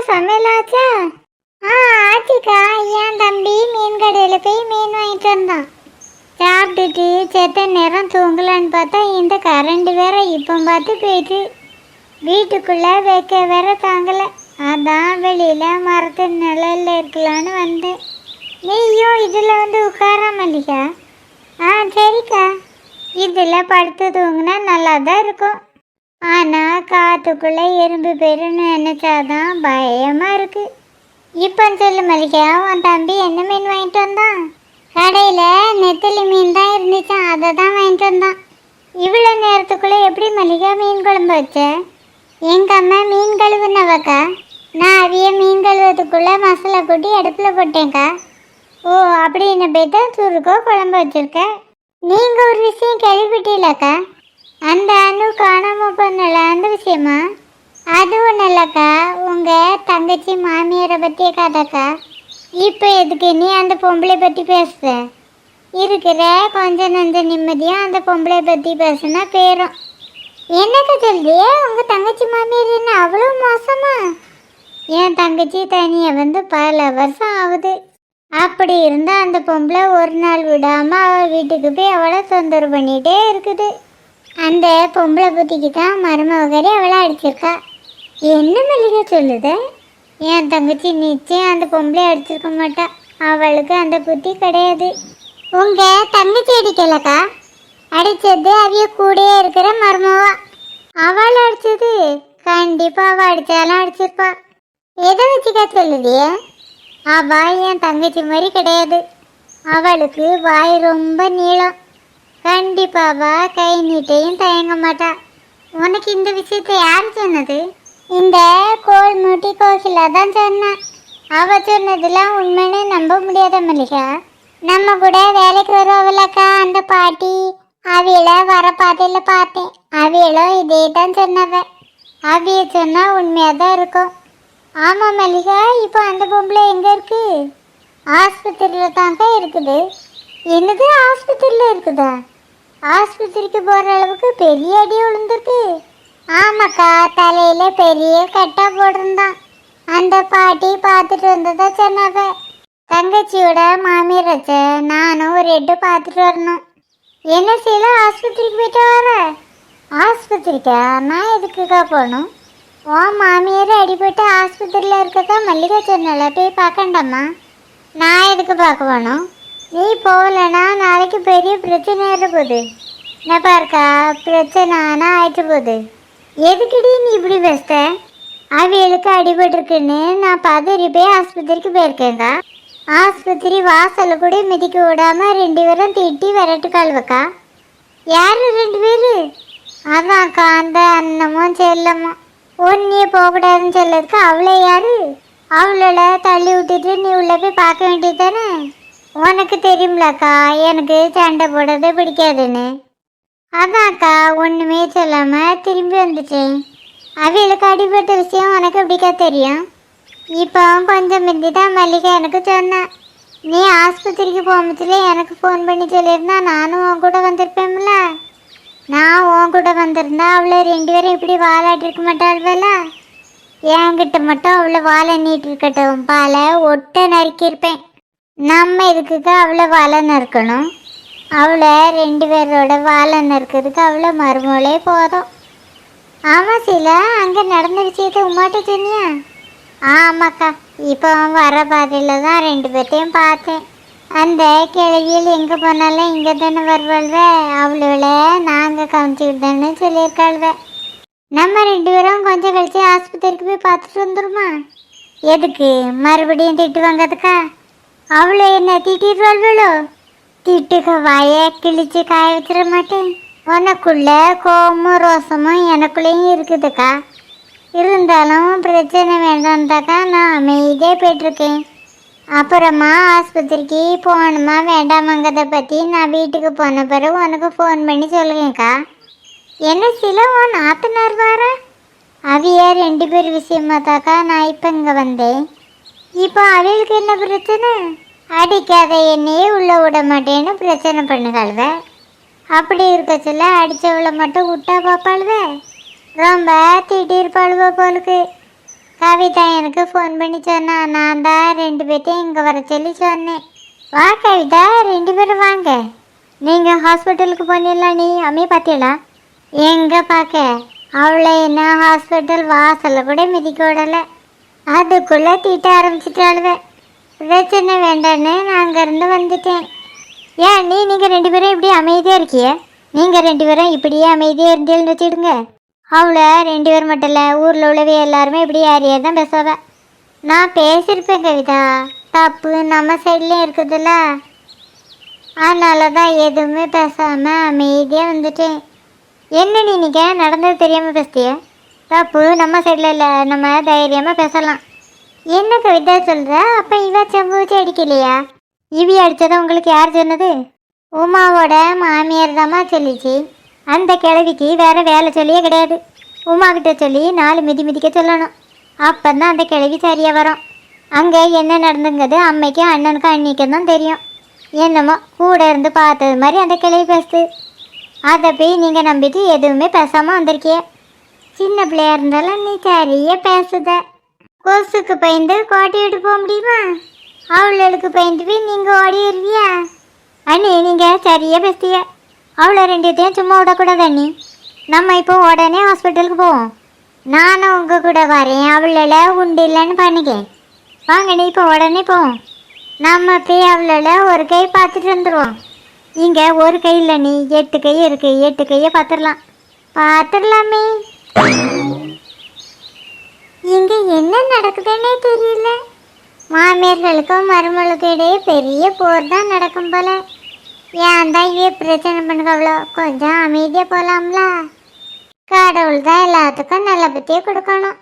சமையலாச்சா? ஆச்சுக்கா. என் தம்பி மீன் கடையில் போய் மீன் வாங்கிட்டு வந்தான். சாப்பிட்டுட்டு செத்த நேரம் தூங்கலான்னு பார்த்தா இந்த கரண்ட் வேற இப்போ பார்த்து போயிட்டு வீட்டுக்குள்ளே வைக்க வேற தாங்கலை. அதான் வெளியில் மரத்து நிழலில் இருக்கலான்னு வந்தேன். நீயும் இதில் வந்து உட்கார மல்லிகா? சரிக்கா. இதில் படுத்து தூங்கினா நல்லா தான் இருக்கும். ஆனால் காற்றுக்குள்ளே எறும்பு பெருன்னு நினச்சாதான் பயமாக இருக்குது. இப்போ சொல்லு மல்லிகா, உன் தம்பி என்ன மீன் வாங்கிட்டு வந்தான்? கடையில் நெத்தலி மீன் தான் இருந்துச்சான், அதை தான் வாங்கிட்டு வந்தான். இவ்வளோ நேரத்துக்குள்ளே எப்படி மல்லிகா மீன் குழம்பு வச்ச? எங்கள் அம்மா மீன் கழுவுனவக்கா. நான் அவிய மீன் கழுவுறதுக்குள்ளே மசாலா கொட்டி அடுப்பில் போட்டேன்க்கா. ஓ, அப்படின்னு போய் தான் சுருக்கோ குழம்பு வச்சுருக்க. நீங்கள் ஒரு விஷயம் கேள்விப்பட்டீங்களக்கா? அந்த அணு காணாமல் போனல, அந்த விஷயமா? அது ஒன்றும் இல்லைக்கா, உங்கள் தங்கச்சி மாமியாரை பற்றிய கதைக்கா. இப்போ எதுக்கு நீ அந்த பொம்பளை பற்றி பேசுத? இருக்கிற கொஞ்சம் நஞ்ச நிம்மதியாக அந்த பொம்பளை பற்றி பேசுனா பேரும். என்னக்கா சொல்றியே? உங்கள் தங்கச்சி மாமியார் என்ன அவ்வளோ மோசமா? என் தங்கச்சி தனியாக வந்து பல வருஷம் ஆகுது. அப்படி இருந்தால் அந்த பொம்பளை ஒரு நாள் விடாமல் அவள் வீட்டுக்கு போய் அவளை தொந்தரவு பண்ணிகிட்டே இருக்குது. அந்த பொம்பளை புத்திக்கு தான் மருமகரே அவளை அடிச்சிருக்கா. என்ன மல்லிகை சொல்லுத? என் தங்கச்சி நிச்சயம் அந்த பொம்பளை அடிச்சிருக்க மாட்டா. அவளுக்கு அந்த புத்தி கிடையாது. உங்கள் தங்கச்சி அடிக்கலக்கா, அடித்தது அவிய கூடயே இருக்கிற மருமவா. அவள் அடித்தது கண்டிப்பாக அவள் அடித்தாலும் அடிச்சிருப்பா. எதை வச்சுக்கா சொல்லுதியே? அவள் என் தங்கச்சி மாதிரி கிடையாது. அவளுக்கு வாய் ரொம்ப நீளம். கண்டிப்பாவா கை நீட்டையும் தயங்க மாட்டா. உனக்கு இந்த விஷயத்தை யார் சொன்னது? இந்த கோல் மூட்டி கோகிலா தான் சொன்னான். அவள் சொன்னதெல்லாம் உண்மைன்னு நம்ப முடியாத மல்லிகா. நம்ம கூட வேலைக்கு வருவாங்களக்கா அந்த பாட்டி, அவியலை வர பாதையில் பார்த்தேன். அவியலும் இதே தான் சொன்னவ. அவிய சொன்னால் உண்மையாக தான் இருக்கும். ஆமாம் மல்லிகா, இப்போ அந்த பொம்பளை எங்கே இருக்கு? ஆஸ்பத்திரியில் தாங்க இருக்குது. என்னது, ஆஸ்பத்திரியில் இருக்குதா? ஆஸ்பத்திரிக்கு போகிற அளவுக்கு பெரிய அடி விழுந்திருக்கு. ஆமாக்கா, தலையில் பெரிய கட்டா போட்டிருந்தான். அந்த பாட்டி பார்த்துட்டு வந்ததா சொன்னாவ. தங்கச்சியோட மாமியார் வச்ச நானும் ஒரு எட்டு பார்த்துட்டு வரணும். என்ன செய்யல, ஆஸ்பத்திரிக்கு போயிட்டு வர? ஆஸ்பத்திரிக்கா? நான் எதுக்குக்கா போகணும்? ஓ, மாமியார் அடிபட்டு ஆஸ்பத்திரியில் இருக்கக்கா மல்லிகா சொன்னல, போய் பார்க்கண்டாமா? நான் எதுக்கு பார்க்க போகணும்? நீ போகலன்னா நாளைக்கு பெரிய பிரச்சனை போகுது. என்ன பாருக்கா, பிரச்சனை ஆனால் ஆயிட்டு போகுது. எதுக்குடி நீ இப்படி பேசுத? அவியலுக்கு அடிபட்டுருக்குன்னு நான் பதறி போய் ஆஸ்பத்திரிக்கு போயிருக்கேங்க்கா. ஆஸ்பத்திரி வாசலை கூட மிதிக்க விடாமல் 2 பேரும் திட்டி விரட்டு கழுவக்கா. யார் 2 பேர்? அதான்க்கா, அந்த அண்ணமும் செல்லமும். ஒன்றியே போகக்கூடாதுன்னு சொல்லதுக்கு அவளே யாரு? அவளோட தள்ளி விட்டுட்டு நீ உள்ளே போய் பார்க்க வேண்டியது தானே? உனக்கு தெரியும்லக்கா, எனக்கு சண்டை போடுறதே பிடிக்காதுன்னு. அதான்க்கா ஒன்றுமே சொல்லாமல் திரும்பி வந்துட்டேன். அவளுக்கு அடிபட்ட விஷயம் உனக்கு எப்படிக்கா தெரியும்? இப்போ கொஞ்சம் முந்தி தான் மல்லிகா எனக்கு சொன்னேன். நீ ஆஸ்பத்திரிக்கு போகும்போதுல எனக்கு ஃபோன் பண்ணி சொல்லியிருந்தா நானும் உன் கூட வந்திருப்பேன்ல. நான் உன் கூட வந்திருந்தா அவளை 2 பேரும் இப்படி வாலாட்டிருக்க மாட்டாள்வல. என்கிட்ட மட்டும் அவளை வாழை நீட்டு இருக்கட்டும், பாலை ஒட்ட நறுக்கியிருப்பேன். நம்ம இதுக்குக்கா அவளை வாழை நறுக்கணும்? அவளை 2 பேரோட வாழை நறுக்கிறதுக்கு அவளை மருமகளே போதும். ஆமாம் சில, அங்கே நடந்த விஷயத்தை உமாட்ட சொன்னியா? ஆமாக்கா, இப்போ வர பாதையில் தான் 2 பேர்த்தையும் பார்த்தேன். அந்த கிழவியில் எங்கே போனாலும் இங்கே தானே வருவாள்வ. அவளோட நாங்கள் கவனிச்சுக்கிட்டேன்னு சொல்லியிருக்காள்வ. நம்ம 2 பேரும் கொஞ்சம் கழிச்சு ஆஸ்பத்திரிக்கு போய் பார்த்துட்டு வந்துடுமா? எதுக்கு மறுபடியும் திட்டு வாங்கிறதுக்கா? அவளை என்ன திட்டிடுவாள்வளோ? திட்டுக்க வாயை கிழிச்சு காய வச்சிட மாட்டேன். உனக்குள்ள கோபமும் ரோசமும் எனக்குள்ளேயும் இருக்குதுக்கா. இருந்தாலும் பிரச்சனை வேண்டாம்தாக்கா நான் அமைதியாக போய்ட்டுருக்கேன். அப்புறமா ஆஸ்பத்திரிக்கு போகணுமா வேண்டாமாங்கிறத பற்றி நான் வீட்டுக்கு போன பிறகு உனக்கு ஃபோன் பண்ணி சொல்லுங்கக்கா. என்ன சில உன் நாத்தனார் வர? அவிய 2 பேர் விஷயமா தாக்கா நான் இப்போ இங்கே வந்தேன். இப்போ அவளுக்கு என்ன பிரச்சனை? அடிக்காத என்னையே உள்ளே விட மாட்டேன்னு பிரச்சனை பண்ணுகள்வ. அப்படி இருக்க சொல்ல அடித்தவளை மட்டும் விட்டா பார்ப்பாள்வ. ரொம்ப திட்டிருப்பாளுவ போலுக்கு. கவிதா எனக்கு ஃபோன் பண்ணி சொன்னா, நான் தான் 2 பேர்த்தையும் இங்கே வர சொல்லி சொன்னேன். வா கவிதா, 2 பேரும் வாங்க. நீங்கள் ஹாஸ்பிட்டலுக்கு போனீங்களா? நீ அம்மையை பார்த்தீங்களா? எங்கே பார்க்க, அவளை என்ன ஹாஸ்பிட்டல் வாசலில் கூட மிதிக்க விடலை. அதுக்குள்ளே தீட்ட ஆரம்பிச்சிட்டாளுவே. பிரச்சனை வேண்டான்னு நான் அங்கேருந்து வந்துட்டேன். ஏன் நீங்கள் 2 பேரும் இப்படி அமைதியாக இருக்கிய? நீங்கள் 2 பேரும் இப்படியே அமைதியாக இருந்தேன்னு வச்சுடுங்க. அவளை 2 பேர் மட்டும் இல்லை, ஊரில் உள்ளவே எல்லாருமே இப்படி யாரையே தான் பேசுவ. நான் பேசியிருப்பேன் கவிதா, தப்பு நம்ம சைட்லேயும் இருக்குதுல்ல. அதனால தான் எதுவுமே பேசாமல் அமைதியாக வந்துட்டேன். என்ன நீங்கள் நடந்தது தெரியாமல் பேசுதிய? தப்பு நம்ம சைடில் இல்லை, நம்ம தைரியமாக பேசலாம். என்ன கவிதா சொல்கிற? அப்போ இவ செம்பூச்சி அடிக்கலையா? இவி அடித்ததை உங்களுக்கு யார் சொன்னது? உமாவோட மாமியார் தாம்மா சொல்லிச்சு. அந்த கிழவிக்கு வேறு வேலை சொல்லியே கிடையாது. உமாக்கிட்ட சொல்லி 4 மிதிக்க சொல்லணும். அப்போ தான் அந்த கிழவி சரியாக வரும். அங்கே என்ன நடந்துங்கிறது அம்மைக்கும் அண்ணனுக்கும் அண்ணிக்கும் தான் தெரியும். என்னமோ கூட இருந்து பார்த்தது மாதிரி அந்த கிழவி பேசுது. அதை போய் நீங்கள் நம்பிட்டு எதுவுமே பேசாமல் வந்திருக்கிய. சின்ன பிள்ளையா இருந்தாலும் நீ சரியாக பேசுத. கொசுக்கு பயந்து கோட்டை விட்டு போக முடியுமா? அவளுக்கு பயந்து போய் நீங்கள் ஓடி வருவியா? அண்ணி நீங்கள் சரியாக பேசுதிய. அவளை 2த்தையும் சும்மா விடக்கூடாது அண்ணி. நம்ம இப்போ உடனே ஹாஸ்பிட்டலுக்கு போவோம். நானும் உங்கள் கூட வரேன். அவளை உண்டு இல்லைன்னு பண்ணிக்க. வாங்க நீ இப்போ உடனே போவோம். நம்ம போய் அவளை ஒரு கை பார்த்துட்டு வந்துடுவோம். இங்கே ஒரு கை இல்லை நீ 8 கை இருக்குது. 8 கையை பார்த்துடலாமே. இங்கே என்ன நடக்குதுன்னே தெரியல. மாமியார்களுக்கும் மருமகளுக்கும் இடையே பெரிய போர் தான் நடக்கும் போல. ஏன் தான் இவே பிரச்சனை பண்ணுக்கவளோ? கொஞ்சம் அமைதியாக போகலாம்ல. கடவுள் தான் எல்லாத்துக்கும் நல்ல புத்தியை கொடுக்கணும்.